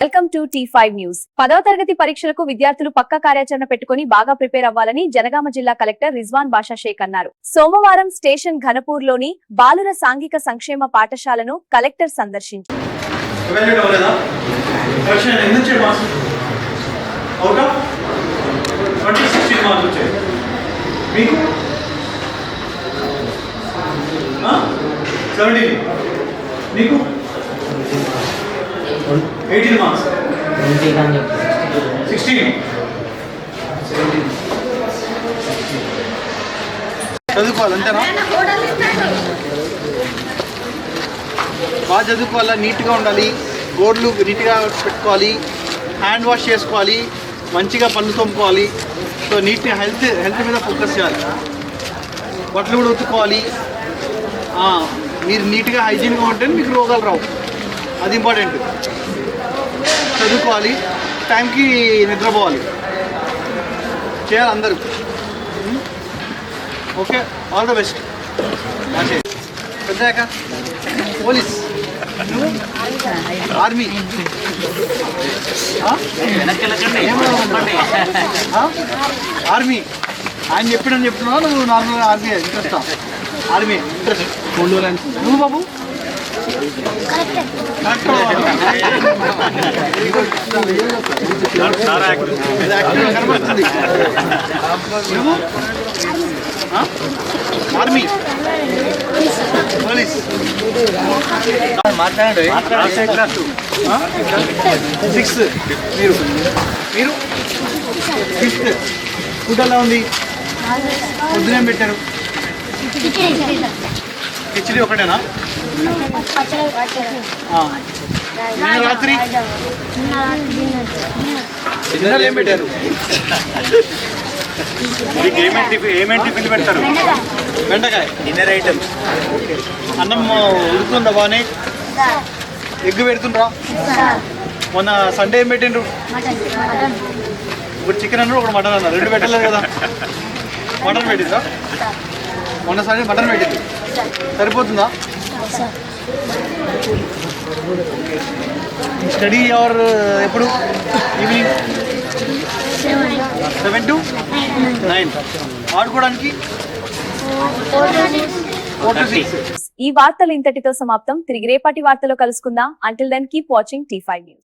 Welcome to T5 news. 10వ తరగతి పరీక్షలకు విద్యార్థులు పక్కా కార్యాచరణ పెట్టుకుని బాగా ప్రిపేర్ అవ్వాలని జనగామ జిల్లా కలెక్టర్ రిజ్వాన్ బాషా షేక్ అన్నారు. సోమవారం స్టేషన్ ఘనపూర్లోని బాలుర సాంఘిక సంక్షేమ పాఠశాలను కలెక్టర్ సందర్శించారు. మీకు 18 మార్క్స్ 16 చదువుకోవాలి అంతేనా? బాగా చదువుకోవాలా, నీట్గా ఉండాలి, గోర్లు నీట్గా పెట్టుకోవాలి, హ్యాండ్ వాష్ చేసుకోవాలి, మంచిగా పళ్ళు తోముకోవాలి. సో నీట్గా హెల్త్ మీద ఫోకస్ చేయాలి. బట్టలు కూడా ఉతుక్కోవాలి. మీరు నీట్గా హైజీన్గా ఉంటే మీకు రోగాలు రావు. అది ఇంపార్టెంట్. చదువుకోవాలి, టైంకి నిద్రపోవాలి, చేయాలి అందరూ. Okay, all the best. పెద్దాక పోలీస్, ఆర్మీ, ఆర్మీ ఆయన చెప్పినని చెప్తున్నావు. నువ్వు నార్మల్గా ఆర్మీ ఇంట్రెస్టా? Army interest. నువ్వు బాబు కనబడుతుంది. నువ్వు ఆర్మీ, పోలీస్. మాట్లాడండి. 6th. మీరు 5th. ఫుడ్ ఎలా ఉంది? పొద్దునేం పెట్టారు? కిచిడి ఒకటేనా? రాత్రి డిన్నర్ ఏం పెట్టారు? ఏమేంటి టిఫిన్ పెడతారు? బెండకాయ డిన్నర్ ఐటమ్స్. అన్నం ఉడుకుతుందా బాగానే? ఎగ్ పెడుతుండ్రా? మొన్న సండే ఏం పెట్టిండ్రు? ఒకటి చికెన్ అన్నారు, ఒకటి మటన్ అన్నారు. 2 పెట్టలేదు కదా? మటన్ పెట్టిందా? మొన్న సండే మటన్ పెట్టింది. సరిపోతుందా? స్టడీ అవర్ ఎప్పుడు? Evening 7 to 9. ఆడుకోవడానికి 4 to 6. ఈ వార్తలు ఇంతటితో సమాప్తం. తిరిగి రేపటి వార్తలో కలుసుకుందాం. Until then keep watching T5 news.